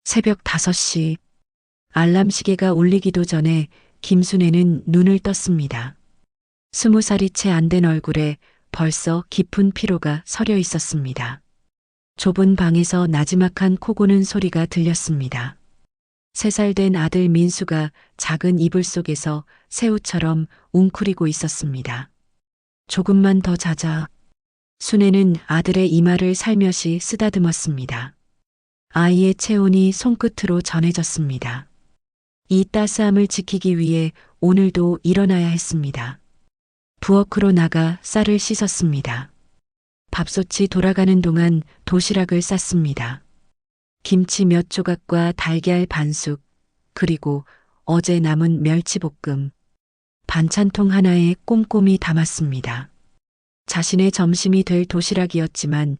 새벽 5시. 알람 시계가 울리기도 전에 김순애는 눈을 떴습니다. 20살이 채 안 된 얼굴에 벌써 깊은 피로가 서려 있었습니다. 좁은 방에서 나지막한 코 고는 소리가 들렸습니다. 3살 된 아들 민수가 작은 이불 속에서 새우처럼 웅크리고 있었습니다. 조금만 더 자자. 순애는 아들의 이마를 살며시 쓰다듬었습니다. 아이의 체온이 손끝으로 전해졌습니다. 이 따스함을 지키기 위해 오늘도 일어나야 했습니다. 부엌으로 나가 쌀을 씻었습니다. 밥솥이 돌아가는 동안 도시락을 쌌습니다. 김치 몇 조각과 달걀 반숙, 그리고 어제 남은 멸치볶음, 반찬통 하나에 꼼꼼히 담았습니다. 자신의 점심이 될 도시락이었지만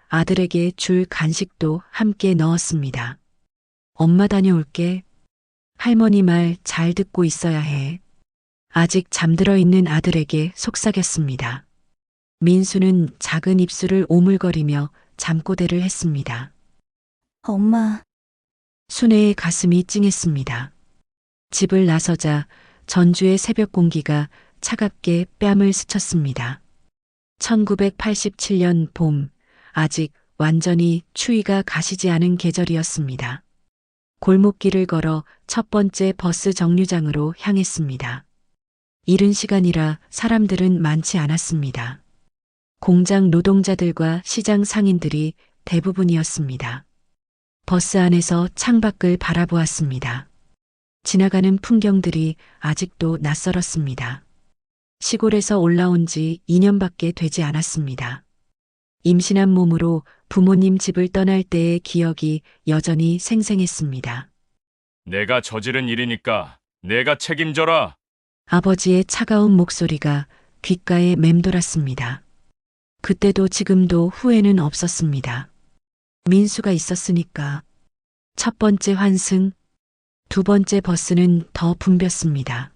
아들에게 줄 간식도 함께 넣었습니다. 엄마 다녀올게. 할머니 말 잘 듣고 있어야 해. 아직 잠들어 있는 아들에게 속삭였습니다. 민수는 작은 입술을 오물거리며 잠꼬대를 했습니다. 엄마, 순애의 가슴이 찡했습니다. 집을 나서자 전주의 새벽 공기가 차갑게 뺨을 스쳤습니다. 1987년 봄, 아직 완전히 추위가 가시지 않은 계절이었습니다. 골목길을 걸어 첫 번째 버스 정류장으로 향했습니다. 이른 시간이라 사람들은 많지 않았습니다. 공장 노동자들과 시장 상인들이 대부분이었습니다. 버스 안에서 창밖을 바라보았습니다. 지나가는 풍경들이 아직도 낯설었습니다. 시골에서 올라온 지 2년밖에 되지 않았습니다. 임신한 몸으로 부모님 집을 떠날 때의 기억이 여전히 생생했습니다. 내가 저지른 일이니까 내가 책임져라. 아버지의 차가운 목소리가 귓가에 맴돌았습니다. 그때도 지금도 후회는 없었습니다. 민수가 있었으니까. 첫 번째 환승, 두 번째 버스는 더 붐볐습니다.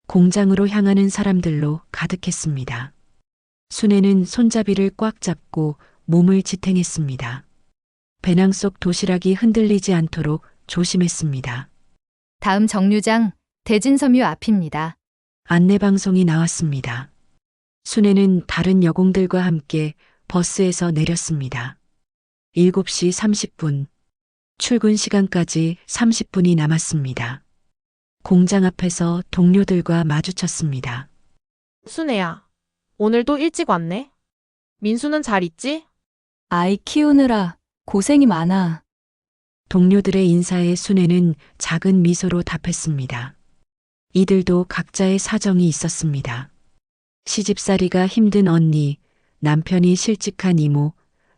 공장으로 향하는 사람들로 가득했습니다. 순애는 손잡이를 꽉 잡고 몸을 지탱했습니다. 배낭 속 도시락이 흔들리지 않도록 조심했습니다. 다음 정류장 대진섬유 앞입니다. 안내방송이 나왔습니다. 순애는 다른 여공들과 함께 버스에서 내렸습니다. 7시 30분. 출근 시간까지 30분이 남았습니다. 공장 앞에서 동료들과 마주쳤습니다. 순애야, 오늘도 일찍 왔네? 민수는 잘 있지? 아이 키우느라 고생이 많아. 동료들의 인사에 순애는 작은 미소로 답했습니다. 이들도 각자의 사정이 있었습니다. 시집살이가 힘든 언니, 남편이 실직한 이모,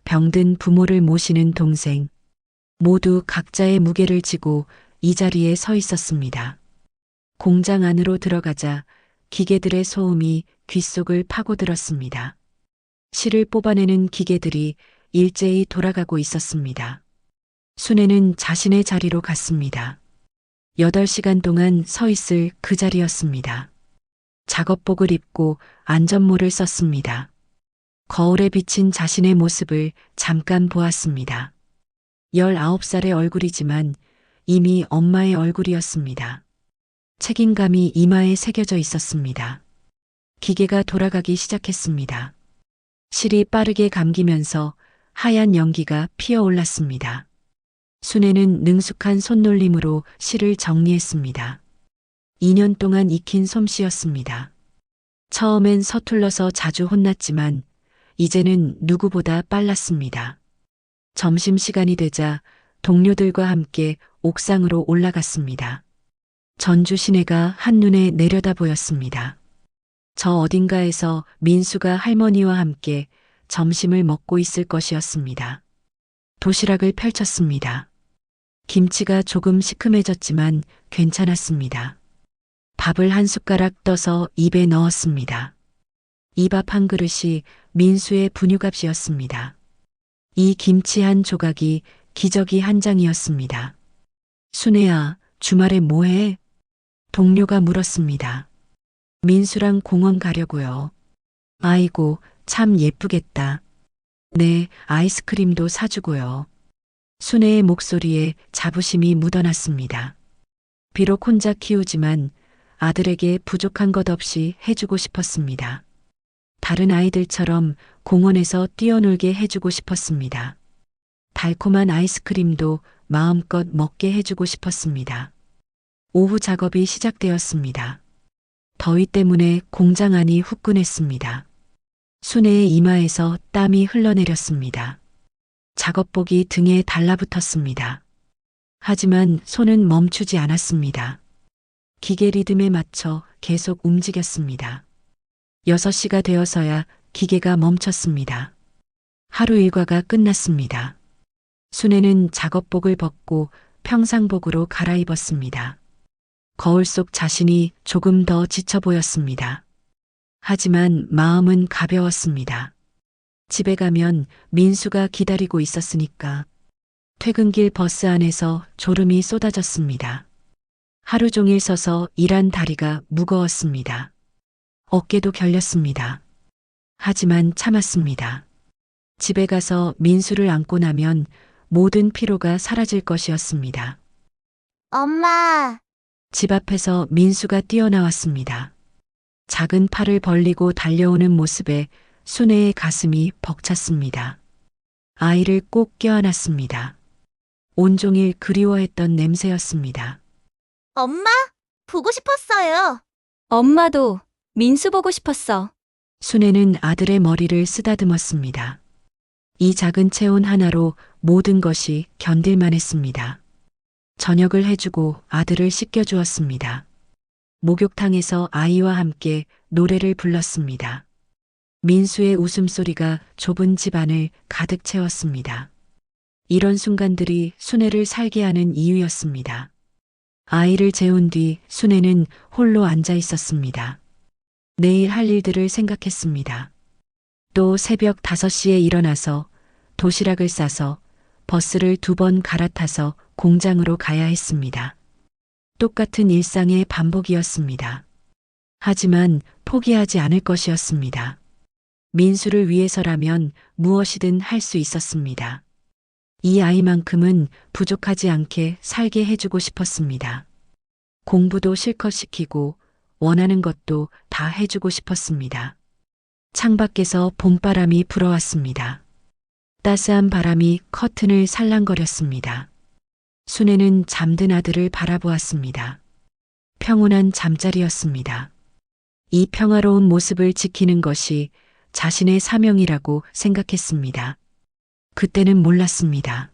병든 부모를 모시는 동생, 모두 각자의 무게를 지고 이 자리에 서 있었습니다. 공장 안으로 들어가자 기계들의 소음이 귓속을 파고들었습니다. 실을 뽑아내는 기계들이 일제히 돌아가고 있었습니다. 순애는 자신의 자리로 갔습니다. 8시간 동안 서 있을 그 자리였습니다. 작업복을 입고 안전모를 썼습니다. 거울에 비친 자신의 모습을 잠깐 보았습니다. 19살의 얼굴이지만 이미 엄마의 얼굴이었습니다. 책임감이 이마에 새겨져 있었습니다. 기계가 돌아가기 시작했습니다. 실이 빠르게 감기면서 하얀 연기가 피어올랐습니다. 순애는 능숙한 손놀림으로 실을 정리했습니다. 2년 동안 익힌 솜씨였습니다. 처음엔 서툴러서 자주 혼났지만 이제는 누구보다 빨랐습니다. 점심시간이 되자 동료들과 함께 옥상으로 올라갔습니다. 전주 시내가 한눈에 내려다 보였습니다. 저 어딘가에서 민수가 할머니와 함께 점심을 먹고 있을 것이었습니다. 도시락을 펼쳤습니다. 김치가 조금 시큼해졌지만 괜찮았습니다. 밥을 한 숟가락 떠서 입에 넣었습니다. 이 밥 한 그릇이 민수의 분유값이었습니다. 이 김치 한 조각이 기저귀 한 장이었습니다. 순애야, 주말에 뭐해? 동료가 물었습니다. 민수랑 공원 가려고요. 아이고, 참 예쁘겠다. 네, 아이스크림도 사주고요. 순애의 목소리에 자부심이 묻어났습니다. 비록 혼자 키우지만 아들에게 부족한 것 없이 해주고 싶었습니다. 다른 아이들처럼 공원에서 뛰어놀게 해주고 싶었습니다. 달콤한 아이스크림도 마음껏 먹게 해주고 싶었습니다. 오후 작업이 시작되었습니다. 더위 때문에 공장 안이 후끈했습니다. 순애의 이마에서 땀이 흘러내렸습니다. 작업복이 등에 달라붙었습니다. 하지만 손은 멈추지 않았습니다. 기계 리듬에 맞춰 계속 움직였습니다. 6시가 되어서야 기계가 멈췄습니다. 하루 일과가 끝났습니다. 순애는 작업복을 벗고 평상복으로 갈아입었습니다. 거울 속 자신이 조금 더 지쳐 보였습니다. 하지만 마음은 가벼웠습니다. 집에 가면 민수가 기다리고 있었으니까. 퇴근길 버스 안에서 졸음이 쏟아졌습니다. 하루 종일 서서 일한 다리가 무거웠습니다. 어깨도 결렸습니다. 하지만 참았습니다. 집에 가서 민수를 안고 나면 모든 피로가 사라질 것이었습니다. 엄마, 집 앞에서 민수가 뛰어나왔습니다. 작은 팔을 벌리고 달려오는 모습에 순애의 가슴이 벅찼습니다. 아이를 꼭 껴안았습니다. 온종일 그리워했던 냄새였습니다. 엄마, 보고 싶었어요. 엄마도 민수 보고 싶었어. 순애는 아들의 머리를 쓰다듬었습니다. 이 작은 체온 하나로 모든 것이 견딜만했습니다. 저녁을 해주고 아들을 씻겨주었습니다. 목욕탕에서 아이와 함께 노래를 불렀습니다. 민수의 웃음소리가 좁은 집안을 가득 채웠습니다. 이런 순간들이 순애를 살게 하는 이유였습니다. 아이를 재운 뒤 순애는 홀로 앉아 있었습니다. 내일 할 일들을 생각했습니다. 또 새벽 5시에 일어나서 도시락을 싸서 버스를 2번 갈아타서 공장으로 가야 했습니다. 똑같은 일상의 반복이었습니다. 하지만 포기하지 않을 것이었습니다. 민수를 위해서라면 무엇이든 할 수 있었습니다. 이 아이만큼은 부족하지 않게 살게 해주고 싶었습니다. 공부도 실컷 시키고 원하는 것도 다 해주고 싶었습니다. 창밖에서 봄바람이 불어왔습니다. 따스한 바람이 커튼을 살랑거렸습니다. 순애는 잠든 아들을 바라보았습니다. 평온한 잠자리였습니다. 이 평화로운 모습을 지키는 것이 자신의 사명이라고 생각했습니다. 그때는 몰랐습니다.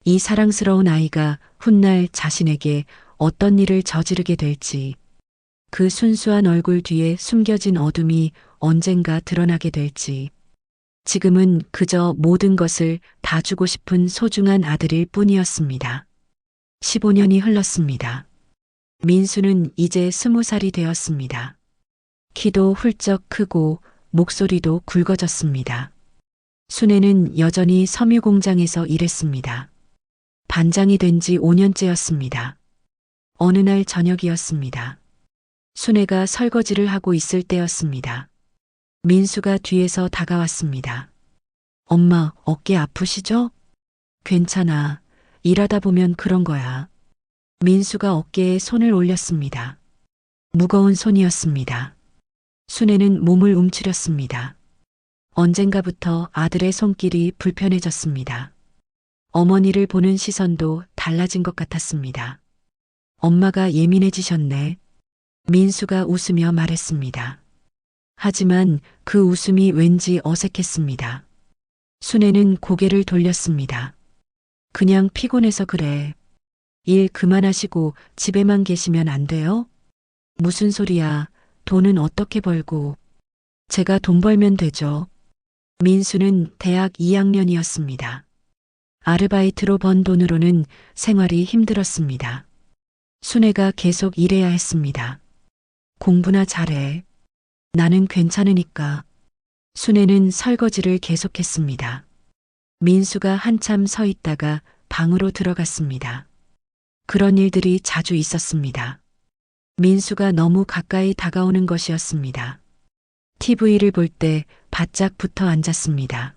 이 사랑스러운 아이가 훗날 자신에게 어떤 일을 저지르게 될지, 그 순수한 얼굴 뒤에 숨겨진 어둠이 언젠가 드러나게 될지, 지금은 그저 모든 것을 다 주고 싶은 소중한 아들일 뿐이었습니다. 15년이 흘렀습니다. 민수는 이제 20살이 되었습니다. 키도 훌쩍 크고 목소리도 굵어졌습니다. 순애는 여전히 섬유 공장에서 일했습니다. 반장이 된 지 5년째였습니다. 어느 날 저녁이었습니다. 순애가 설거지를 하고 있을 때였습니다. 민수가 뒤에서 다가왔습니다. 엄마, 어깨 아프시죠? 괜찮아. 일하다 보면 그런 거야. 민수가 어깨에 손을 올렸습니다. 무거운 손이었습니다. 순애는 몸을 움츠렸습니다. 언젠가부터 아들의 손길이 불편해졌습니다. 어머니를 보는 시선도 달라진 것 같았습니다. 엄마가 예민해지셨네. 민수가 웃으며 말했습니다. 하지만 그 웃음이 왠지 어색했습니다. 순애는 고개를 돌렸습니다. 그냥 피곤해서 그래. 일 그만하시고 집에만 계시면 안 돼요? 무슨 소리야. 돈은 어떻게 벌고. 제가 돈 벌면 되죠. 민수는 대학 2학년이었습니다. 아르바이트로 번 돈으로는 생활이 힘들었습니다. 순애가 계속 일해야 했습니다. 공부나 잘해. 나는 괜찮으니까. 순애는 설거지를 계속했습니다. 민수가 한참 서 있다가 방으로 들어갔습니다. 그런 일들이 자주 있었습니다. 민수가 너무 가까이 다가오는 것이었습니다. TV를 볼 때 바짝 붙어 앉았습니다.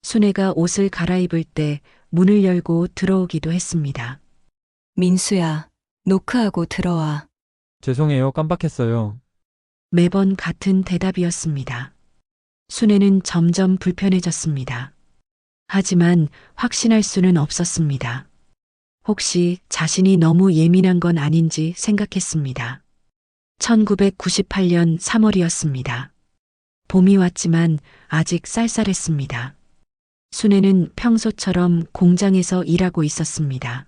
순애가 옷을 갈아입을 때 문을 열고 들어오기도 했습니다. 민수야, 노크하고 들어와. 죄송해요. 깜빡했어요. 매번 같은 대답이었습니다. 순애는 점점 불편해졌습니다. 하지만 확신할 수는 없었습니다. 혹시 자신이 너무 예민한 건 아닌지 생각했습니다. 1998년 3월이었습니다. 봄이 왔지만 아직 쌀쌀했습니다. 순애는 평소처럼 공장에서 일하고 있었습니다.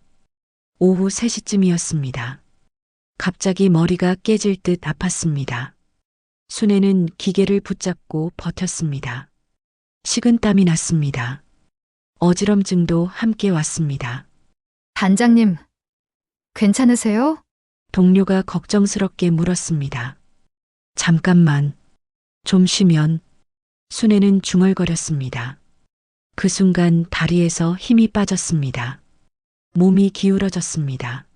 오후 3시쯤이었습니다. 갑자기 머리가 깨질 듯 아팠습니다. 순애는 기계를 붙잡고 버텼습니다. 식은땀이 났습니다. 어지럼증도 함께 왔습니다. 단장님, 괜찮으세요? 동료가 걱정스럽게 물었습니다. 잠깐만, 좀 쉬면. 순애는 중얼거렸습니다. 그 순간 다리에서 힘이 빠졌습니다. 몸이 기울어졌습니다.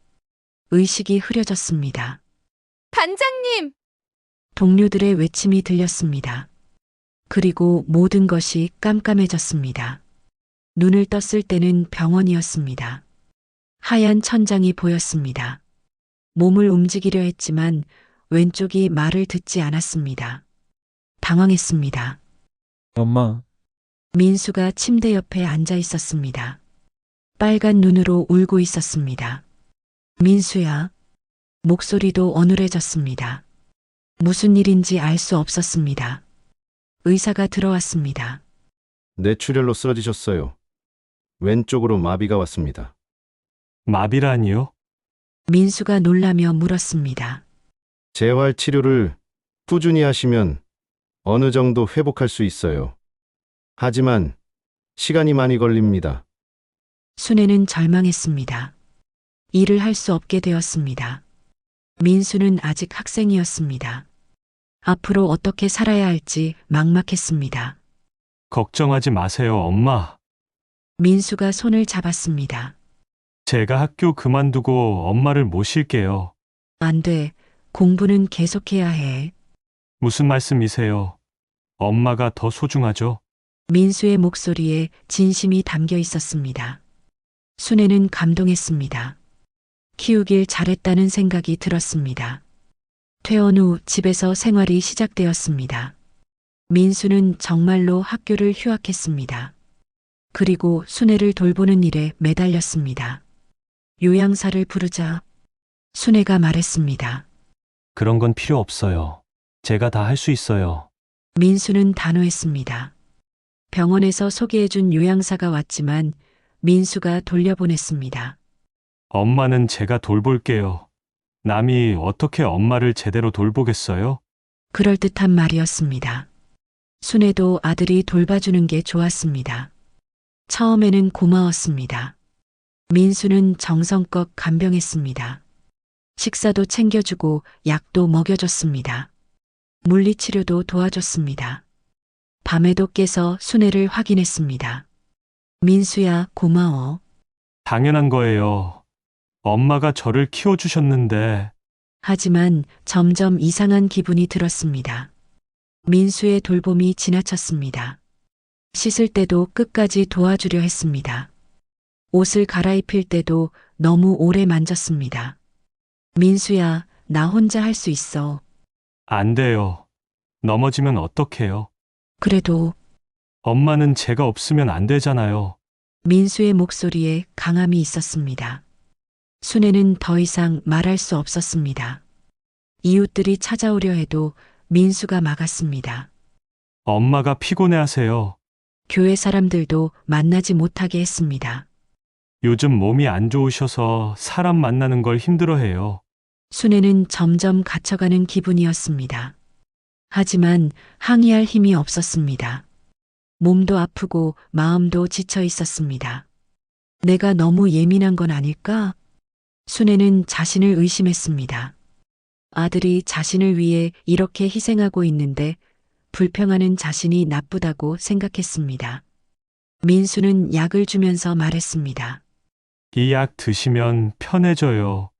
의식이 흐려졌습니다. 단장님! 동료들의 외침이 들렸습니다. 그리고 모든 것이 깜깜해졌습니다. 눈을 떴을 때는 병원이었습니다. 하얀 천장이 보였습니다. 몸을 움직이려 했지만 왼쪽이 말을 듣지 않았습니다. 당황했습니다. 엄마, 민수가 침대 옆에 앉아 있었습니다. 빨간 눈으로 울고 있었습니다. 민수야. 목소리도 어눌해졌습니다. 무슨 일인지 알 수 없었습니다. 의사가 들어왔습니다. 뇌출혈로 쓰러지셨어요. 왼쪽으로 마비가 왔습니다. 마비라니요? 민수가 놀라며 물었습니다. 재활 치료를 꾸준히 하시면 어느 정도 회복할 수 있어요. 하지만 시간이 많이 걸립니다. 순애는 절망했습니다. 일을 할 수 없게 되었습니다. 민수는 아직 학생이었습니다. 앞으로 어떻게 살아야 할지 막막했습니다. 걱정하지 마세요, 엄마. 민수가 손을 잡았습니다. 제가 학교 그만두고 엄마를 모실게요. 안 돼. 공부는 계속해야 해. 무슨 말씀이세요? 엄마가 더 소중하죠? 민수의 목소리에 진심이 담겨 있었습니다. 순애는 감동했습니다. 키우길 잘했다는 생각이 들었습니다. 퇴원 후 집에서 생활이 시작되었습니다. 민수는 정말로 학교를 휴학했습니다. 그리고 순애를 돌보는 일에 매달렸습니다. 요양사를 부르자 순애가 말했습니다. 그런 건 필요 없어요. 제가 다 할 수 있어요. 민수는 단호했습니다. 병원에서 소개해준 요양사가 왔지만 민수가 돌려보냈습니다. 엄마는 제가 돌볼게요. 남이 어떻게 엄마를 제대로 돌보겠어요? 그럴듯한 말이었습니다. 순애도 아들이 돌봐주는 게 좋았습니다. 처음에는 고마웠습니다. 민수는 정성껏 간병했습니다. 식사도 챙겨주고 약도 먹여줬습니다. 물리치료도 도와줬습니다. 밤에도 깨서 순애를 확인했습니다. 민수야, 고마워. 당연한 거예요. 엄마가 저를 키워주셨는데. 하지만 점점 이상한 기분이 들었습니다. 민수의 돌봄이 지나쳤습니다. 씻을 때도 끝까지 도와주려 했습니다. 옷을 갈아입힐 때도 너무 오래 만졌습니다. 민수야, 나 혼자 할 수 있어. 안 돼요. 넘어지면 어떡해요? 그래도 엄마는 제가 없으면 안 되잖아요. 민수의 목소리에 강함이 있었습니다. 순애는 더 이상 말할 수 없었습니다. 이웃들이 찾아오려 해도 민수가 막았습니다. 엄마가 피곤해하세요. 교회 사람들도 만나지 못하게 했습니다. 요즘 몸이 안 좋으셔서 사람 만나는 걸 힘들어해요. 순애는 점점 갇혀가는 기분이었습니다. 하지만 항의할 힘이 없었습니다. 몸도 아프고 마음도 지쳐 있었습니다. 내가 너무 예민한 건 아닐까? 순애는 자신을 의심했습니다. 아들이 자신을 위해 이렇게 희생하고 있는데 불평하는 자신이 나쁘다고 생각했습니다. 민수는 약을 주면서 말했습니다. 이 약 드시면 편해져요.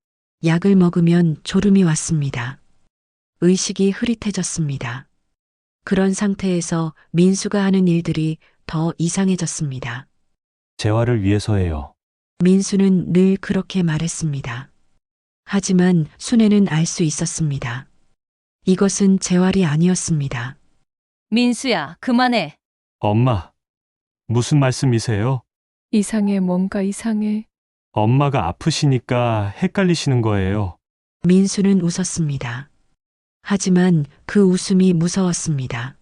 약을 먹으면 졸음이 왔습니다. 의식이 흐릿해졌습니다. 그런 상태에서 민수가 하는 일들이 더 이상해졌습니다. 재활을 위해서예요. 민수는 늘 그렇게 말했습니다. 하지만 순애는 알 수 있었습니다. 이것은 재활이 아니었습니다. 민수야, 그만해. 엄마, 무슨 말씀이세요? 이상해, 뭔가 이상해. 엄마가 아프시니까 헷갈리시는 거예요. 민수는 웃었습니다. 하지만 그 웃음이 무서웠습니다.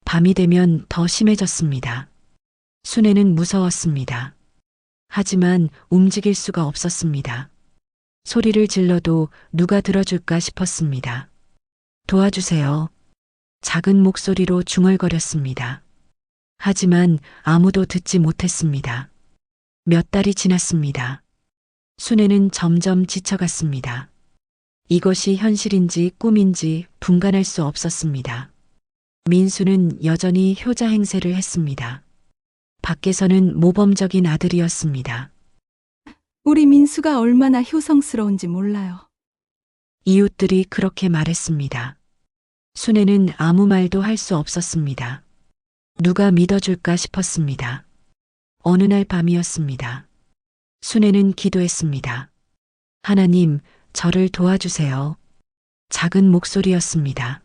밤이 되면 더 심해졌습니다. 순애는 무서웠습니다. 하지만 움직일 수가 없었습니다. 소리를 질러도 누가 들어줄까 싶었습니다. 도와주세요. 작은 목소리로 중얼거렸습니다. 하지만 아무도 듣지 못했습니다. 몇 달이 지났습니다. 순애는 점점 지쳐갔습니다. 이것이 현실인지 꿈인지 분간할 수 없었습니다. 민수는 여전히 효자 행세를 했습니다. 밖에서는 모범적인 아들이었습니다. 우리 민수가 얼마나 효성스러운지 몰라요. 이웃들이 그렇게 말했습니다. 순애는 아무 말도 할 수 없었습니다. 누가 믿어줄까 싶었습니다. 어느 날 밤이었습니다. 순애는 기도했습니다. 하나님, 저를 도와주세요. 작은 목소리였습니다.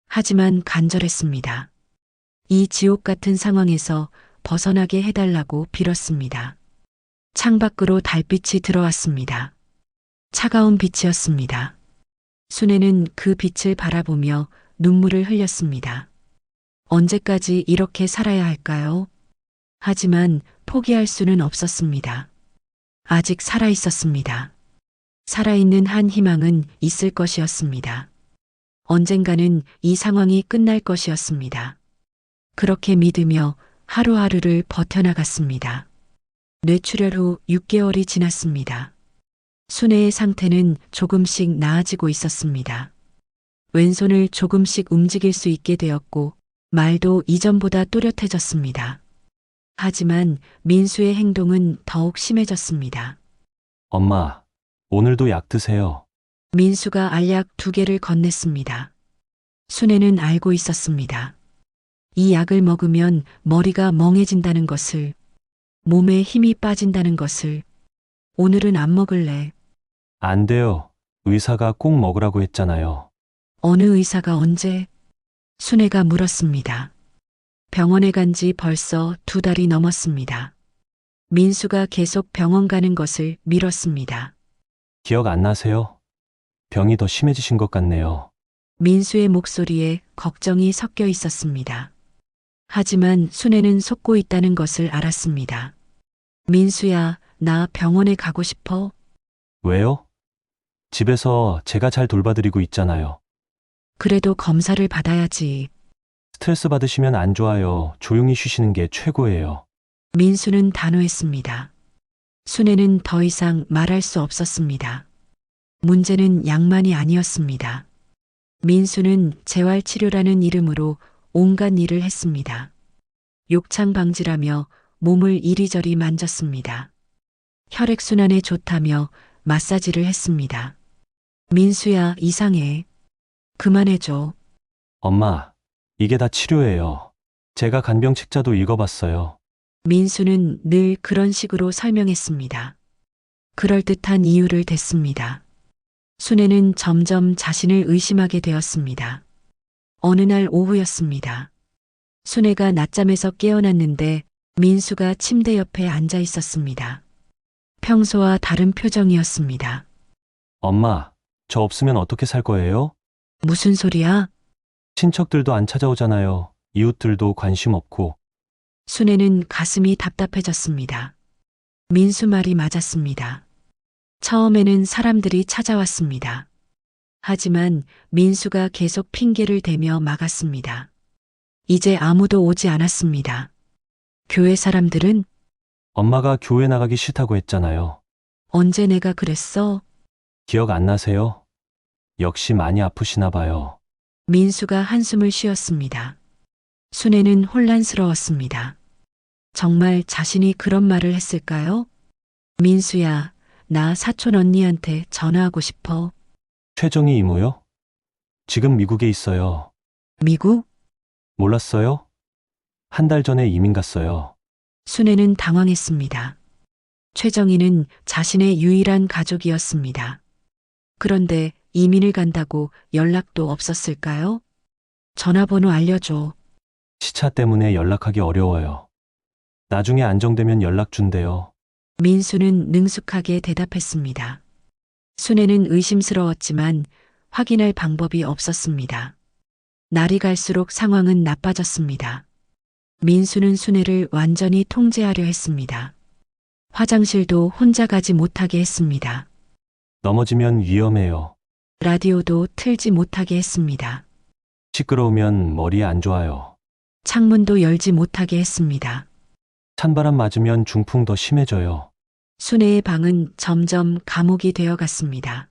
하지만 간절했습니다. 이 지옥 같은 상황에서 벗어나게 해달라고 빌었습니다. 창밖으로 달빛이 들어왔습니다. 차가운 빛이었습니다. 순애는 그 빛을 바라보며 눈물을 흘렸습니다. 언제까지 이렇게 살아야 할까요? 하지만 포기할 수는 없었습니다. 아직 살아 있었습니다. 살아있는 한 희망은 있을 것이었습니다. 언젠가는 이 상황이 끝날 것이었습니다. 그렇게 믿으며 하루하루를 버텨나갔습니다. 뇌출혈 후 6개월이 지났습니다. 순애의 상태는 조금씩 나아지고 있었습니다. 왼손을 조금씩 움직일 수 있게 되었고 말도 이전보다 또렷해졌습니다. 하지만 민수의 행동은 더욱 심해졌습니다. 엄마, 오늘도 약 드세요. 민수가 알약 2개를 건넸습니다. 순애는 알고 있었습니다. 이 약을 먹으면 머리가 멍해진다는 것을, 몸에 힘이 빠진다는 것을. 오늘은 안 먹을래. 안 돼요. 의사가 꼭 먹으라고 했잖아요. 어느 의사가 언제? 순애가 물었습니다. 병원에 간 지 벌써 2달이 넘었습니다. 민수가 계속 병원 가는 것을 미뤘습니다. 기억 안 나세요? 병이 더 심해지신 것 같네요. 민수의 목소리에 걱정이 섞여 있었습니다. 하지만 순애는 속고 있다는 것을 알았습니다. 민수야, 나 병원에 가고 싶어. 왜요? 집에서 제가 잘 돌봐드리고 있잖아요. 그래도 검사를 받아야지. 스트레스 받으시면 안 좋아요. 조용히 쉬시는 게 최고예요. 민수는 단호했습니다. 순애는 더 이상 말할 수 없었습니다. 문제는 약만이 아니었습니다. 민수는 재활치료라는 이름으로 온갖 일을 했습니다. 욕창 방지라며 몸을 이리저리 만졌습니다. 혈액순환에 좋다며 마사지를 했습니다. 민수야, 이상해. 그만해줘. 엄마, 이게 다 치료예요. 제가 간병 책자도 읽어봤어요. 민수는 늘 그런 식으로 설명했습니다. 그럴듯한 이유를 댔습니다. 순애는 점점 자신을 의심하게 되었습니다. 어느 날 오후였습니다. 순애가 낮잠에서 깨어났는데 민수가 침대 옆에 앉아 있었습니다. 평소와 다른 표정이었습니다. 엄마, 저 없으면 어떻게 살 거예요? 무슨 소리야? 친척들도 안 찾아오잖아요. 이웃들도 관심 없고. 순애는 가슴이 답답해졌습니다. 민수 말이 맞았습니다. 처음에는 사람들이 찾아왔습니다. 하지만 민수가 계속 핑계를 대며 막았습니다. 이제 아무도 오지 않았습니다. 교회 사람들은 엄마가 교회 나가기 싫다고 했잖아요. 언제 내가 그랬어? 기억 안 나세요? 역시 많이 아프시나 봐요. 민수가 한숨을 쉬었습니다. 순애는 혼란스러웠습니다. 정말 자신이 그런 말을 했을까요? 민수야, 나 사촌 언니한테 전화하고 싶어. 최정희 이모요? 지금 미국에 있어요. 미국? 몰랐어요? 한 달 전에 이민 갔어요. 순애는 당황했습니다. 최정희는 자신의 유일한 가족이었습니다. 그런데 이민을 간다고 연락도 없었을까요? 전화번호 알려줘. 시차 때문에 연락하기 어려워요. 나중에 안정되면 연락 준대요. 민수는 능숙하게 대답했습니다. 순애는 의심스러웠지만 확인할 방법이 없었습니다. 날이 갈수록 상황은 나빠졌습니다. 민수는 순애를 완전히 통제하려 했습니다. 화장실도 혼자 가지 못하게 했습니다. 넘어지면 위험해요. 라디오도 틀지 못하게 했습니다. 시끄러우면 머리에 안 좋아요. 창문도 열지 못하게 했습니다. 찬바람 맞으면 중풍 더 심해져요. 순애의 방은 점점 감옥이 되어 갔습니다.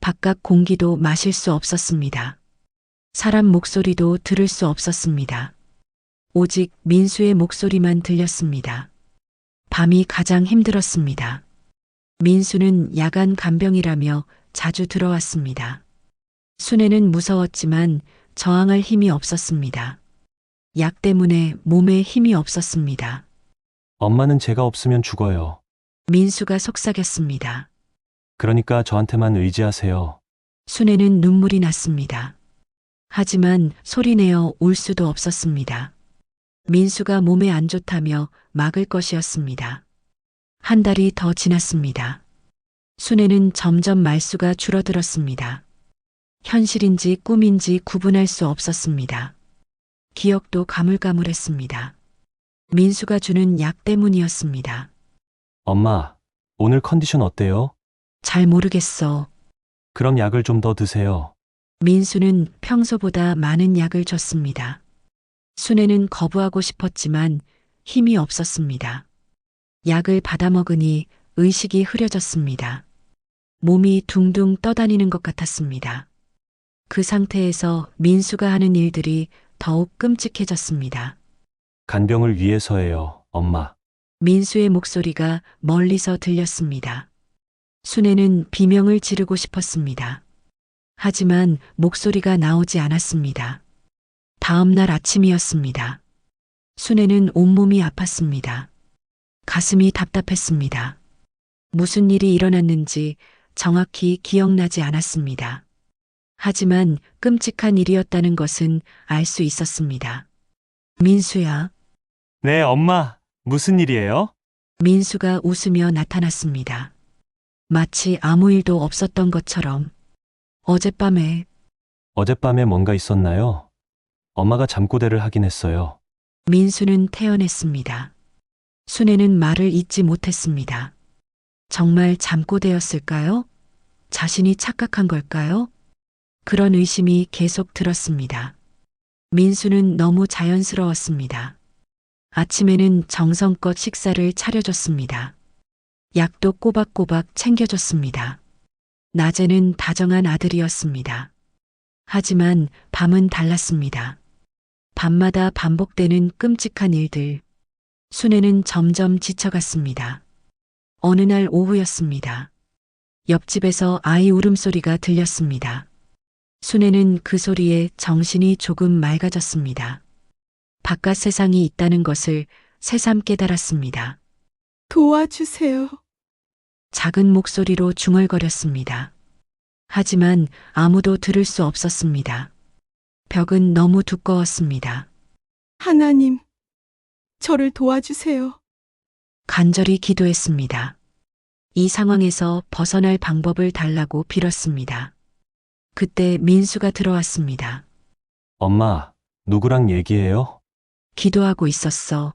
바깥 공기도 마실 수 없었습니다. 사람 목소리도 들을 수 없었습니다. 오직 민수의 목소리만 들렸습니다. 밤이 가장 힘들었습니다. 민수는 야간 간병이라며 자주 들어왔습니다. 순애는 무서웠지만 저항할 힘이 없었습니다. 약 때문에 몸에 힘이 없었습니다. 엄마는 제가 없으면 죽어요. 민수가 속삭였습니다. 그러니까 저한테만 의지하세요. 순애는 눈물이 났습니다. 하지만 소리내어 울 수도 없었습니다. 민수가 몸에 안 좋다며 막을 것이었습니다. 한 달이 더 지났습니다. 순애는 점점 말수가 줄어들었습니다. 현실인지 꿈인지 구분할 수 없었습니다. 기억도 가물가물했습니다. 민수가 주는 약 때문이었습니다. 엄마, 오늘 컨디션 어때요? 잘 모르겠어. 그럼 약을 좀 더 드세요. 민수는 평소보다 많은 약을 줬습니다. 순애는 거부하고 싶었지만 힘이 없었습니다. 약을 받아 먹으니 의식이 흐려졌습니다. 몸이 둥둥 떠다니는 것 같았습니다. 그 상태에서 민수가 하는 일들이 더욱 끔찍해졌습니다. 간병을 위해서예요, 엄마. 민수의 목소리가 멀리서 들렸습니다. 순애는 비명을 지르고 싶었습니다. 하지만 목소리가 나오지 않았습니다. 다음 날 아침이었습니다. 순애는 온몸이 아팠습니다. 가슴이 답답했습니다. 무슨 일이 일어났는지 정확히 기억나지 않았습니다. 하지만 끔찍한 일이었다는 것은 알 수 있었습니다. 민수야. 네, 엄마. 무슨 일이에요? 민수가 웃으며 나타났습니다. 마치 아무 일도 없었던 것처럼. 어젯밤에 어젯밤에 뭔가 있었나요? 엄마가 잠꼬대를 하긴 했어요. 민수는 태어냈습니다. 순애는 말을 잇지 못했습니다. 정말 잠꼬대였을까요? 자신이 착각한 걸까요? 그런 의심이 계속 들었습니다. 민수는 너무 자연스러웠습니다. 아침에는 정성껏 식사를 차려줬습니다. 약도 꼬박꼬박 챙겨줬습니다. 낮에는 다정한 아들이었습니다. 하지만 밤은 달랐습니다. 밤마다 반복되는 끔찍한 일들. 순애는 점점 지쳐갔습니다. 어느 날 오후였습니다. 옆집에서 아이 울음소리가 들렸습니다. 순애는 그 소리에 정신이 조금 맑아졌습니다. 바깥 세상이 있다는 것을 새삼 깨달았습니다. 도와주세요. 작은 목소리로 중얼거렸습니다. 하지만 아무도 들을 수 없었습니다. 벽은 너무 두꺼웠습니다. 하나님, 저를 도와주세요. 간절히 기도했습니다. 이 상황에서 벗어날 방법을 달라고 빌었습니다. 그때 민수가 들어왔습니다. 엄마, 누구랑 얘기해요? 기도하고 있었어.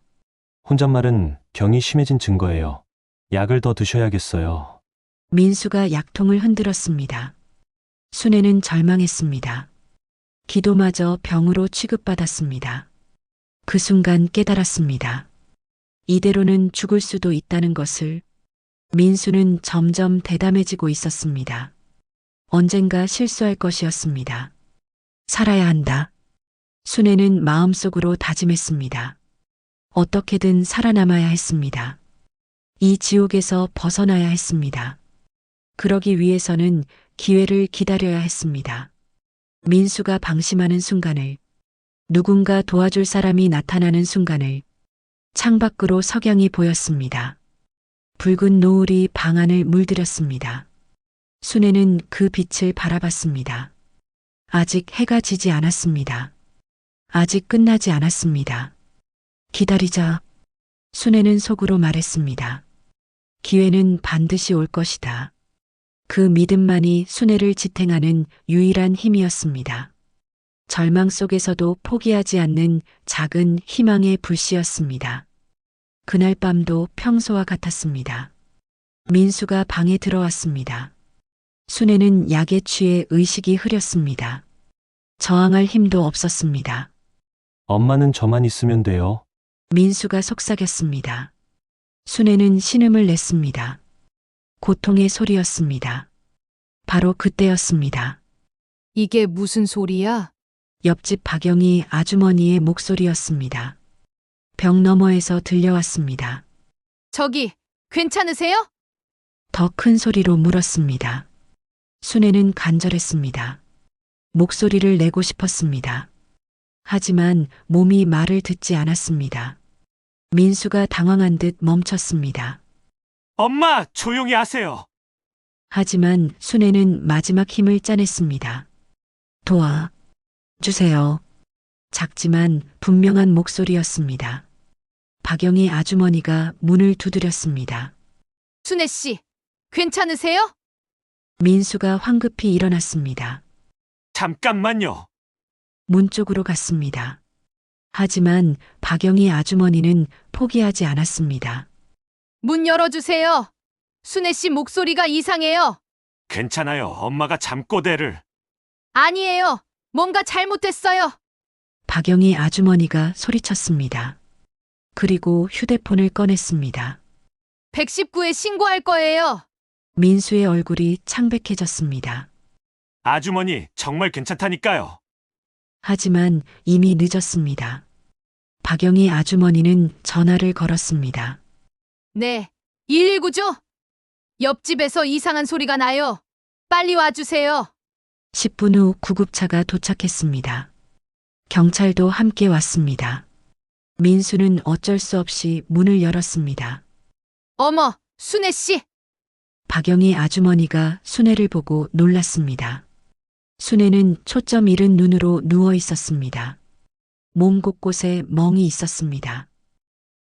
혼잣말은 병이 심해진 증거예요. 약을 더 드셔야겠어요. 민수가 약통을 흔들었습니다. 순애는 절망했습니다. 기도마저 병으로 취급받았습니다. 그 순간 깨달았습니다. 이대로는 죽을 수도 있다는 것을. 민수는 점점 대담해지고 있었습니다. 언젠가 실수할 것이었습니다. 살아야 한다. 순애는 마음속으로 다짐했습니다. 어떻게든 살아남아야 했습니다. 이 지옥에서 벗어나야 했습니다. 그러기 위해서는 기회를 기다려야 했습니다. 민수가 방심하는 순간을, 누군가 도와줄 사람이 나타나는 순간을, 창밖으로 석양이 보였습니다. 붉은 노을이 방 안을 물들였습니다. 순애는 그 빛을 바라봤습니다. 아직 해가 지지 않았습니다. 아직 끝나지 않았습니다. 기다리자. 순애는 속으로 말했습니다. 기회는 반드시 올 것이다. 그 믿음만이 순애를 지탱하는 유일한 힘이었습니다. 절망 속에서도 포기하지 않는 작은 희망의 불씨였습니다. 그날 밤도 평소와 같았습니다. 민수가 방에 들어왔습니다. 순애는 약에 취해 의식이 흐렸습니다. 저항할 힘도 없었습니다. 엄마는 저만 있으면 돼요. 민수가 속삭였습니다. 순애는 신음을 냈습니다. 고통의 소리였습니다. 바로 그때였습니다. 이게 무슨 소리야? 옆집 박영희 아주머니의 목소리였습니다. 벽 너머에서 들려왔습니다. 저기, 괜찮으세요? 더 큰 소리로 물었습니다. 순애는 간절했습니다. 목소리를 내고 싶었습니다. 하지만 몸이 말을 듣지 않았습니다. 민수가 당황한 듯 멈췄습니다. 엄마, 조용히 하세요. 하지만 순애는 마지막 힘을 짜냈습니다. 도와주세요. 작지만 분명한 목소리였습니다. 박영희 아주머니가 문을 두드렸습니다. 순애 씨, 괜찮으세요? 민수가 황급히 일어났습니다. 잠깐만요. 문 쪽으로 갔습니다. 하지만 박영희 아주머니는 포기하지 않았습니다. 문 열어주세요. 순애 씨 목소리가 이상해요. 괜찮아요. 엄마가 잠꼬대를. 아니에요. 뭔가 잘못됐어요. 박영희 아주머니가 소리쳤습니다. 그리고 휴대폰을 꺼냈습니다. 119에 신고할 거예요. 민수의 얼굴이 창백해졌습니다. 아주머니, 정말 괜찮다니까요. 하지만 이미 늦었습니다. 박영희 아주머니는 전화를 걸었습니다. 네, 119죠? 옆집에서 이상한 소리가 나요. 빨리 와주세요. 10분 후 구급차가 도착했습니다. 경찰도 함께 왔습니다. 민수는 어쩔 수 없이 문을 열었습니다. 어머, 순애 씨. 박영희 아주머니가 순애를 보고 놀랐습니다. 순애는 초점 잃은 눈으로 누워 있었습니다. 몸 곳곳에 멍이 있었습니다.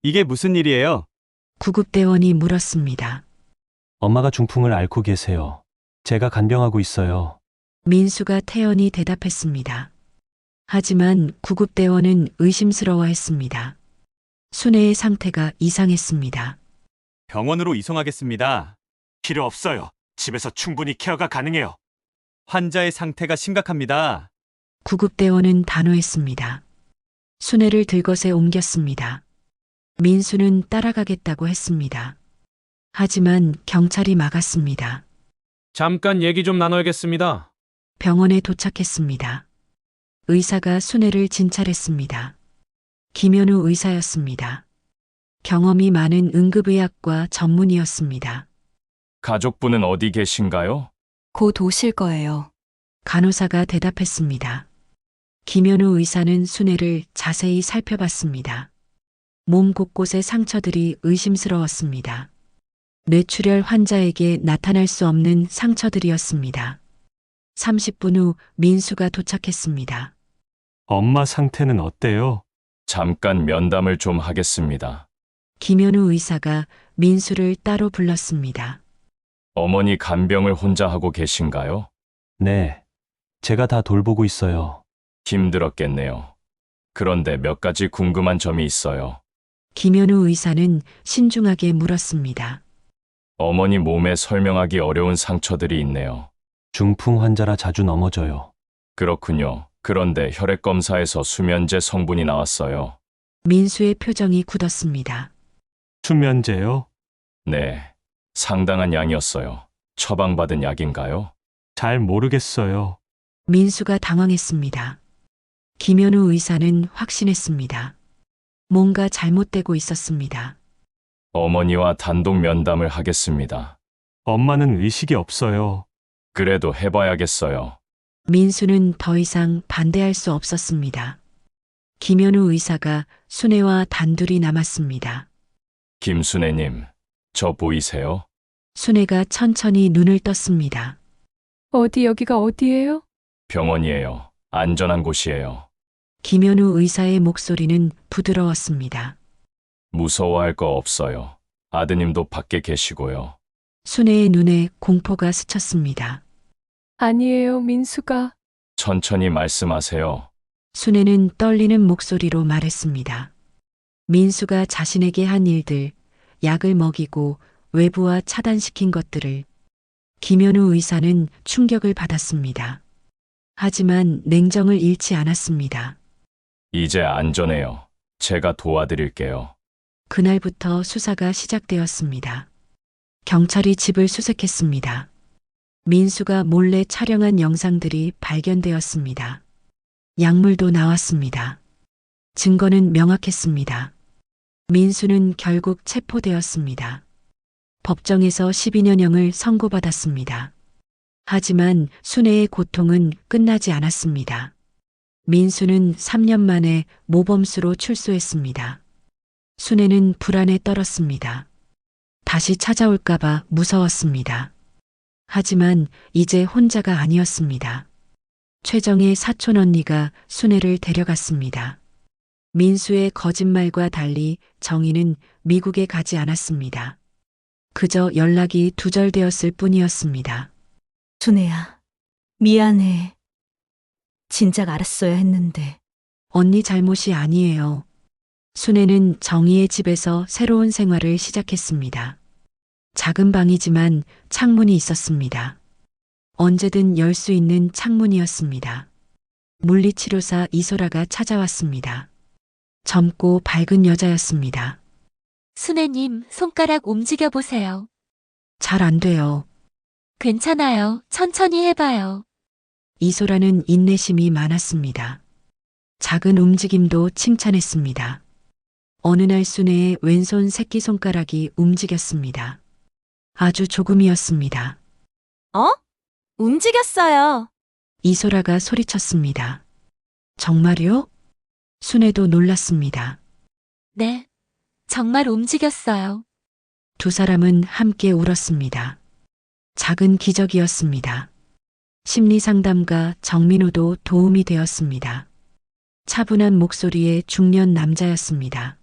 이게 무슨 일이에요? 구급대원이 물었습니다. 엄마가 중풍을 앓고 계세요. 제가 간병하고 있어요. 민수가 태연히 대답했습니다. 하지만 구급대원은 의심스러워했습니다. 순애의 상태가 이상했습니다. 병원으로 이송하겠습니다. 필요 없어요. 집에서 충분히 케어가 가능해요. 환자의 상태가 심각합니다. 구급대원은 단호했습니다. 순애를 들것에 옮겼습니다. 민수는 따라가겠다고 했습니다. 하지만 경찰이 막았습니다. 잠깐 얘기 좀 나눠야겠습니다. 병원에 도착했습니다. 의사가 순애를 진찰했습니다. 김현우 의사였습니다. 경험이 많은 응급의학과 전문의였습니다. 가족분은 어디 계신가요? 곧 오실 거예요. 간호사가 대답했습니다. 김현우 의사는 순애를 자세히 살펴봤습니다. 몸 곳곳의 상처들이 의심스러웠습니다. 뇌출혈 환자에게 나타날 수 없는 상처들이었습니다. 30분 후 민수가 도착했습니다. 엄마 상태는 어때요? 잠깐 면담을 좀 하겠습니다. 김현우 의사가 민수를 따로 불렀습니다. 어머니 간병을 혼자 하고 계신가요? 네. 제가 다 돌보고 있어요. 힘들었겠네요. 그런데 몇 가지 궁금한 점이 있어요. 김현우 의사는 신중하게 물었습니다. 어머니 몸에 설명하기 어려운 상처들이 있네요. 중풍 환자라 자주 넘어져요. 그렇군요. 그런데 혈액 검사에서 수면제 성분이 나왔어요. 민수의 표정이 굳었습니다. 수면제요? 네. 상당한 양이었어요. 처방받은 약인가요? 잘 모르겠어요. 민수가 당황했습니다. 김현우 의사는 확신했습니다. 뭔가 잘못되고 있었습니다. 어머니와 단독 면담을 하겠습니다. 엄마는 의식이 없어요. 그래도 해봐야겠어요. 민수는 더 이상 반대할 수 없었습니다. 김현우 의사가 순애와 단둘이 남았습니다. 김순애님, 저 보이세요? 순애가 천천히 눈을 떴습니다. 여기가 어디예요? 병원이에요. 안전한 곳이에요. 김현우 의사의 목소리는 부드러웠습니다. 무서워할 거 없어요. 아드님도 밖에 계시고요. 순애의 눈에 공포가 스쳤습니다. 아니에요, 민수가. 천천히 말씀하세요. 순애는 떨리는 목소리로 말했습니다. 민수가 자신에게 한 일들, 약을 먹이고 외부와 차단시킨 것들을. 김현우 의사는 충격을 받았습니다. 하지만 냉정을 잃지 않았습니다. 이제 안전해요. 제가 도와드릴게요. 그날부터 수사가 시작되었습니다. 경찰이 집을 수색했습니다. 민수가 몰래 촬영한 영상들이 발견되었습니다. 약물도 나왔습니다. 증거는 명확했습니다. 민수는 결국 체포되었습니다. 법정에서 12년형을 선고받았습니다. 하지만 순애의 고통은 끝나지 않았습니다. 민수는 3년 만에 모범수로 출소했습니다. 순애는 불안에 떨었습니다. 다시 찾아올까봐 무서웠습니다. 하지만 이제 혼자가 아니었습니다. 최정의 사촌 언니가 순애를 데려갔습니다. 민수의 거짓말과 달리 정희는 미국에 가지 않았습니다. 그저 연락이 두절되었을 뿐이었습니다. 순애야, 미안해. 진작 알았어야 했는데. 언니 잘못이 아니에요. 순애는 정희의 집에서 새로운 생활을 시작했습니다. 작은 방이지만 창문이 있었습니다. 언제든 열 수 있는 창문이었습니다. 물리치료사 이소라가 찾아왔습니다. 젊고 밝은 여자였습니다. 순애님, 손가락 움직여 보세요. 잘 안 돼요. 괜찮아요. 천천히 해봐요. 이소라는 인내심이 많았습니다. 작은 움직임도 칭찬했습니다. 어느 날 순애의 왼손 새끼손가락이 움직였습니다. 아주 조금이었습니다. 움직였어요. 이소라가 소리쳤습니다. 정말요? 순애도 놀랐습니다. 네, 정말 움직였어요. 두 사람은 함께 울었습니다. 작은 기적이었습니다. 심리상담가 정민호도 도움이 되었습니다. 차분한 목소리의 중년 남자였습니다.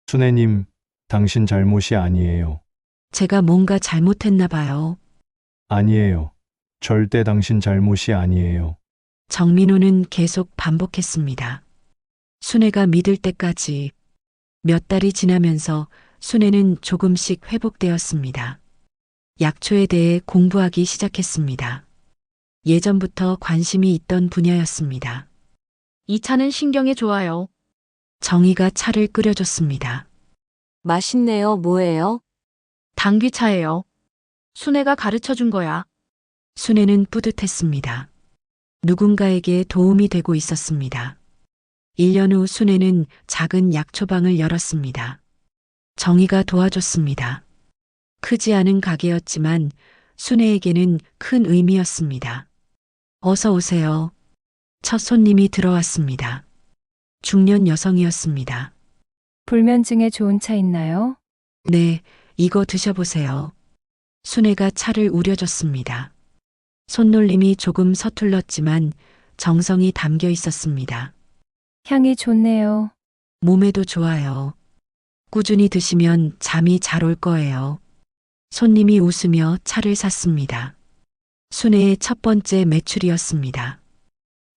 순애님, 당신 잘못이 아니에요. 제가 뭔가 잘못했나 봐요. 아니에요. 절대 당신 잘못이 아니에요. 정민호는 계속 반복했습니다. 순애가 믿을 때까지. 몇 달이 지나면서 순애는 조금씩 회복되었습니다. 약초에 대해 공부하기 시작했습니다. 예전부터 관심이 있던 분야였습니다. 이 차는 신경에 좋아요. 정희가 차를 끓여줬습니다. 맛있네요. 뭐예요? 당귀차예요. 순애가 가르쳐 준 거야. 순애는 뿌듯했습니다. 누군가에게 도움이 되고 있었습니다. 1년 후 순애는 작은 약초방을 열었습니다. 정희가 도와줬습니다. 크지 않은 가게였지만 순애에게는 큰 의미였습니다. 어서 오세요. 첫 손님이 들어왔습니다. 중년 여성이었습니다. 불면증에 좋은 차 있나요? 네, 이거 드셔보세요. 순애가 차를 우려줬습니다. 손놀림이 조금 서툴렀지만 정성이 담겨 있었습니다. 향이 좋네요. 몸에도 좋아요. 꾸준히 드시면 잠이 잘 올 거예요. 손님이 웃으며 차를 샀습니다. 순애의 첫 번째 매출이었습니다.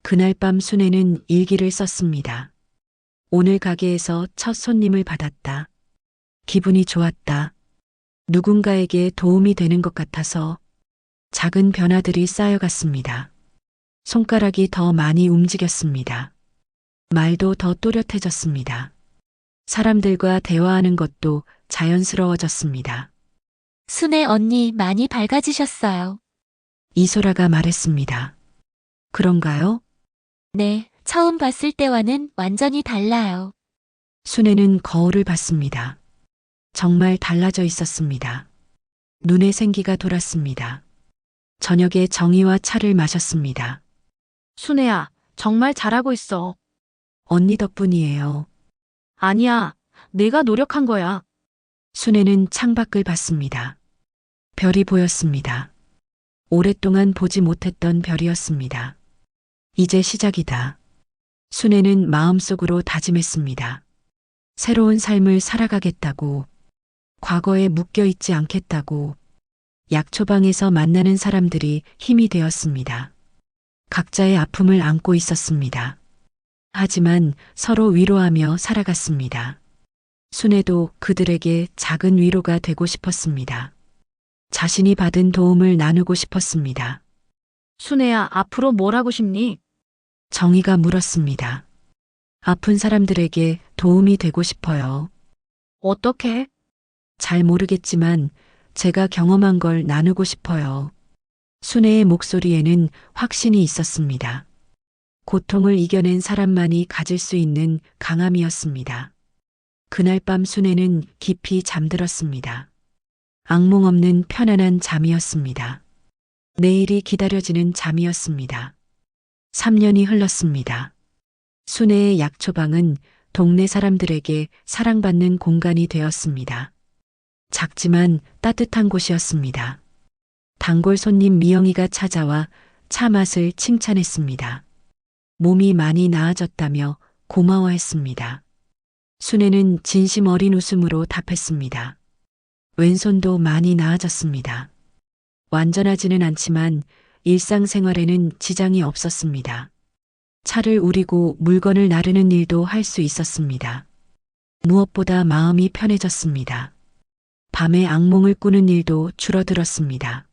그날 밤 순애는 일기를 썼습니다. 오늘 가게에서 첫 손님을 받았다. 기분이 좋았다. 누군가에게 도움이 되는 것 같아서. 작은 변화들이 쌓여갔습니다. 손가락이 더 많이 움직였습니다. 말도 더 또렷해졌습니다. 사람들과 대화하는 것도 자연스러워졌습니다. 순애 언니 많이 밝아지셨어요. 이소라가 말했습니다. 그런가요? 네, 처음 봤을 때와는 완전히 달라요. 순애는 거울을 봤습니다. 정말 달라져 있었습니다. 눈에 생기가 돌았습니다. 저녁에 정희와 차를 마셨습니다. 순애야, 정말 잘하고 있어. 언니 덕분이에요. 아니야. 내가 노력한 거야. 순애는 창밖을 봤습니다. 별이 보였습니다. 오랫동안 보지 못했던 별이었습니다. 이제 시작이다. 순애는 마음속으로 다짐했습니다. 새로운 삶을 살아가겠다고, 과거에 묶여 있지 않겠다고. 약초방에서 만나는 사람들이 힘이 되었습니다. 각자의 아픔을 안고 있었습니다. 하지만 서로 위로하며 살아갔습니다. 순애도 그들에게 작은 위로가 되고 싶었습니다. 자신이 받은 도움을 나누고 싶었습니다. 순애야, 앞으로 뭘 하고 싶니? 정희가 물었습니다. 아픈 사람들에게 도움이 되고 싶어요. 어떻게? 잘 모르겠지만 제가 경험한 걸 나누고 싶어요. 순애의 목소리에는 확신이 있었습니다. 고통을 이겨낸 사람만이 가질 수 있는 강함이었습니다. 그날 밤 순애는 깊이 잠들었습니다. 악몽 없는 편안한 잠이었습니다. 내일이 기다려지는 잠이었습니다. 3년이 흘렀습니다. 순애의 약초방은 동네 사람들에게 사랑받는 공간이 되었습니다. 작지만 따뜻한 곳이었습니다. 단골 손님 미영이가 찾아와 차 맛을 칭찬했습니다. 몸이 많이 나아졌다며 고마워했습니다. 순애는 진심 어린 웃음으로 답했습니다. 왼손도 많이 나아졌습니다. 완전하지는 않지만 일상생활에는 지장이 없었습니다. 차를 우리고 물건을 나르는 일도 할 수 있었습니다. 무엇보다 마음이 편해졌습니다. 밤에 악몽을 꾸는 일도 줄어들었습니다.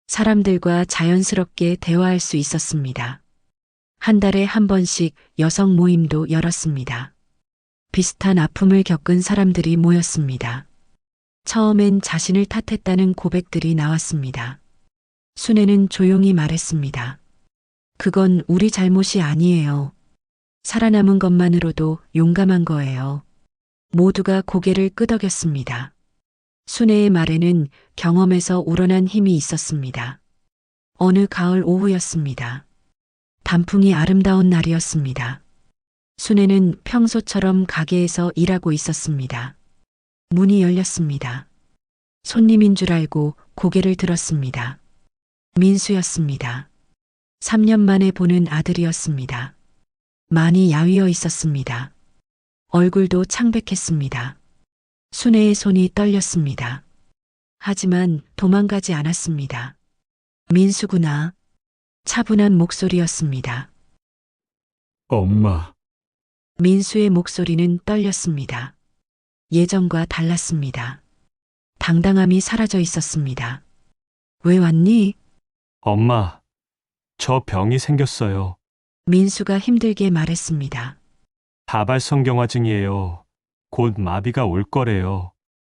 사람들과 자연스럽게 대화할 수 있었습니다. 한 달에 한 번씩 여성 모임도 열었습니다. 비슷한 아픔을 겪은 사람들이 모였습니다. 처음엔 자신을 탓했다는 고백들이 나왔습니다. 순애는 조용히 말했습니다. 그건 우리 잘못이 아니에요. 살아남은 것만으로도 용감한 거예요. 모두가 고개를 끄덕였습니다. 순애의 말에는 경험에서 우러난 힘이 있었습니다. 어느 가을 오후였습니다. 단풍이 아름다운 날이었습니다. 순애는 평소처럼 가게에서 일하고 있었습니다. 문이 열렸습니다. 손님인 줄 알고 고개를 들었습니다. 민수였습니다. 3년 만에 보는 아들이었습니다. 많이 야위어 있었습니다. 얼굴도 창백했습니다. 순애의 손이 떨렸습니다. 하지만 도망가지 않았습니다. 민수구나. 차분한 목소리였습니다. 엄마. 민수의 목소리는 떨렸습니다. 예전과 달랐습니다. 당당함이 사라져 있었습니다. 왜 왔니? 엄마, 저 병이 생겼어요. 민수가 힘들게 말했습니다. 다발성경화증이에요. 곧 마비가 올 거래요.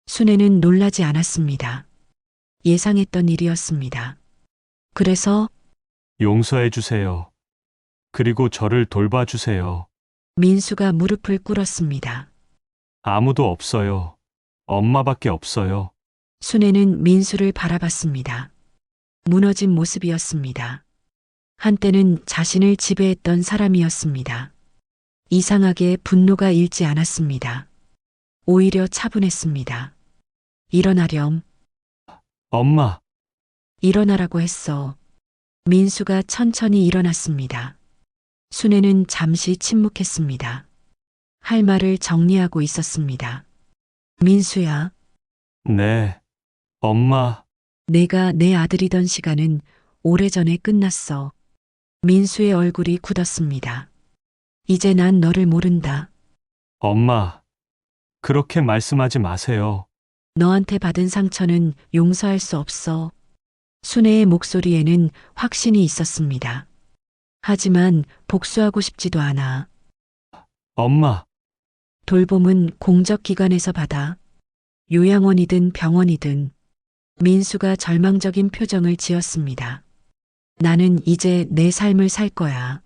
순애는 놀라지 않았습니다. 예상했던 일이었습니다. 그래서 용서해 주세요. 그리고 저를 돌봐주세요. 민수가 무릎을 꿇었습니다. 아무도 없어요. 엄마밖에 없어요. 순애는 민수를 바라봤습니다. 무너진 모습이었습니다. 한때는 자신을 지배했던 사람이었습니다. 이상하게 분노가 일지 않았습니다. 오히려 차분했습니다. 일어나렴. 엄마, 일어나라고 했어. 민수가 천천히 일어났습니다. 순애는 잠시 침묵했습니다. 할 말을 정리하고 있었습니다. 민수야, 네. 엄마, 내가 내 아들이던 시간은 오래전에 끝났어. 민수의 얼굴이 굳었습니다. 이제 난 너를 모른다. 엄마, 그렇게 말씀하지 마세요. 너한테 받은 상처는 용서할 수 없어. 순애의 목소리에는 확신이 있었습니다. 하지만 복수하고 싶지도 않아. 엄마, 돌봄은 공적기관에서 받아. 요양원이든 병원이든. 민수가 절망적인 표정을 지었습니다. 나는 이제 내 삶을 살 거야.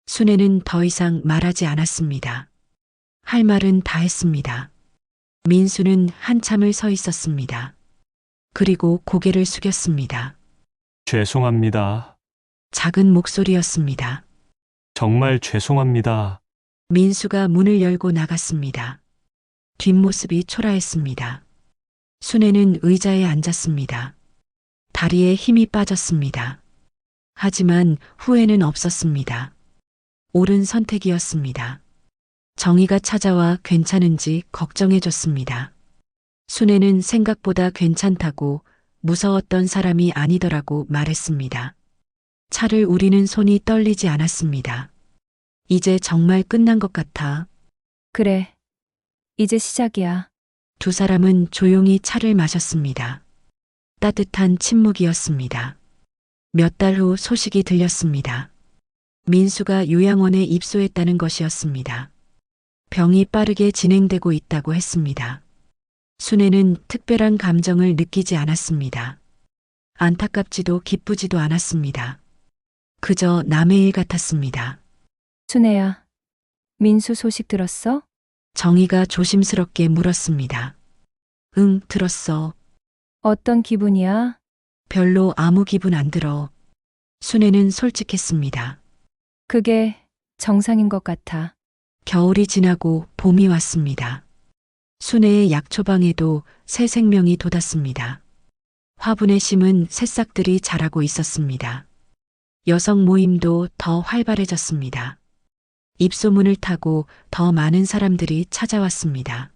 순애는 더 이상 말하지 않았습니다. 할 말은 다 했습니다. 민수는 한참을 서 있었습니다. 그리고 고개를 숙였습니다. 죄송합니다. 작은 목소리였습니다. 정말 죄송합니다. 민수가 문을 열고 나갔습니다. 뒷모습이 초라했습니다. 순애는 의자에 앉았습니다. 다리에 힘이 빠졌습니다. 하지만 후회는 없었습니다. 옳은 선택이었습니다. 정의가 찾아와 괜찮은지 걱정해줬습니다. 순애는 생각보다 괜찮다고 무서웠던 사람이 아니더라고 말했습니다. 차를 우리는 손이 떨리지 않았습니다. 이제 정말 끝난 것 같아. 그래. 이제 시작이야. 두 사람은 조용히 차를 마셨습니다. 따뜻한 침묵이었습니다. 몇 달 후 소식이 들렸습니다. 민수가 요양원에 입소했다는 것이었습니다. 병이 빠르게 진행되고 있다고 했습니다. 순애는 특별한 감정을 느끼지 않았습니다. 안타깝지도 기쁘지도 않았습니다. 그저 남의 일 같았습니다. 순애야, 민수 소식 들었어? 정희가 조심스럽게 물었습니다. 응, 들었어. 어떤 기분이야? 별로 아무 기분 안 들어. 순애는 솔직했습니다. 그게 정상인 것 같아. 겨울이 지나고 봄이 왔습니다. 순애의 약초방에도 새 생명이 돋았습니다. 화분에 심은 새싹들이 자라고 있었습니다. 여성 모임도 더 활발해졌습니다. 입소문을 타고 더 많은 사람들이 찾아왔습니다.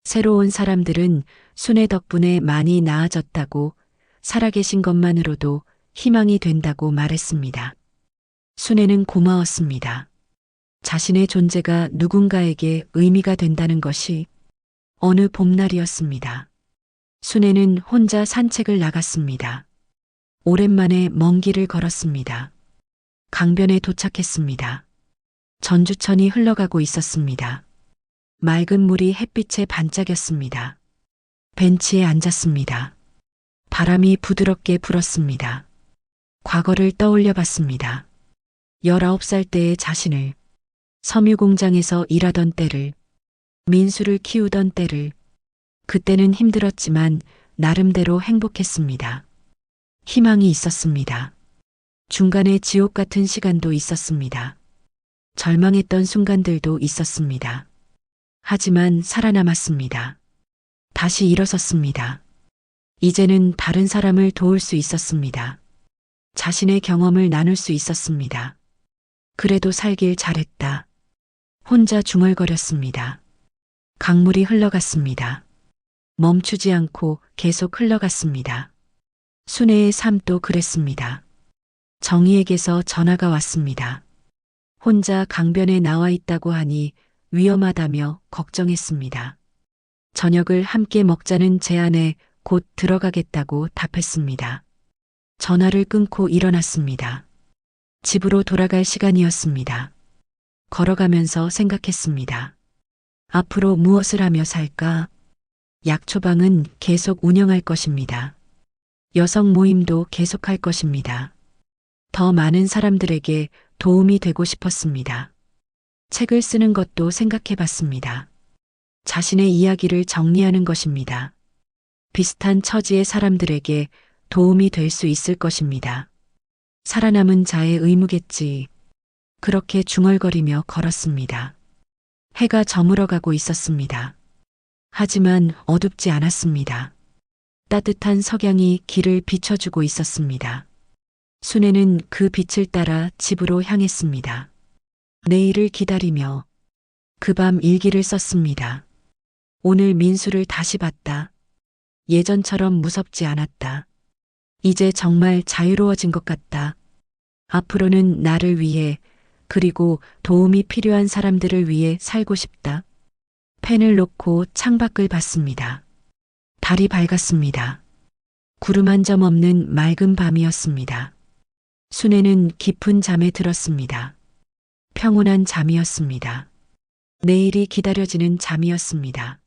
새로운 사람들은 순애 덕분에 많이 나아졌다고, 살아계신 것만으로도 희망이 된다고 말했습니다. 순애는 고마웠습니다. 자신의 존재가 누군가에게 의미가 된다는 것이. 어느 봄날이었습니다. 순애는 혼자 산책을 나갔습니다. 오랜만에 먼 길을 걸었습니다. 강변에 도착했습니다. 전주천이 흘러가고 있었습니다. 맑은 물이 햇빛에 반짝였습니다. 벤치에 앉았습니다. 바람이 부드럽게 불었습니다. 과거를 떠올려 봤습니다. 19살 때의 자신을, 섬유공장에서 일하던 때를, 민수를 키우던 때를. 그때는 힘들었지만 나름대로 행복했습니다. 희망이 있었습니다. 중간에 지옥 같은 시간도 있었습니다. 절망했던 순간들도 있었습니다. 하지만 살아남았습니다. 다시 일어섰습니다. 이제는 다른 사람을 도울 수 있었습니다. 자신의 경험을 나눌 수 있었습니다. 그래도 살길 잘했다. 혼자 중얼거렸습니다. 강물이 흘러갔습니다. 멈추지 않고 계속 흘러갔습니다. 순애의 삶도 그랬습니다. 정희에게서 전화가 왔습니다. 혼자 강변에 나와 있다고 하니 위험하다며 걱정했습니다. 저녁을 함께 먹자는 제안에 곧 들어가겠다고 답했습니다. 전화를 끊고 일어났습니다. 집으로 돌아갈 시간이었습니다. 걸어가면서 생각했습니다. 앞으로 무엇을 하며 살까? 약초방은 계속 운영할 것입니다. 여성 모임도 계속할 것입니다. 더 많은 사람들에게 도움이 되고 싶었습니다. 책을 쓰는 것도 생각해 봤습니다. 자신의 이야기를 정리하는 것입니다. 비슷한 처지의 사람들에게 도움이 될 수 있을 것입니다. 살아남은 자의 의무겠지. 그렇게 중얼거리며 걸었습니다. 해가 저물어가고 있었습니다. 하지만 어둡지 않았습니다. 따뜻한 석양이 길을 비춰주고 있었습니다. 순애는 그 빛을 따라 집으로 향했습니다. 내일을 기다리며 그 밤 일기를 썼습니다. 오늘 민수를 다시 봤다. 예전처럼 무섭지 않았다. 이제 정말 자유로워진 것 같다. 앞으로는 나를 위해, 그리고 도움이 필요한 사람들을 위해 살고 싶다. 펜을 놓고 창밖을 봤습니다. 달이 밝았습니다. 구름 한 점 없는 맑은 밤이었습니다. 순애는 깊은 잠에 들었습니다. 평온한 잠이었습니다. 내일이 기다려지는 잠이었습니다.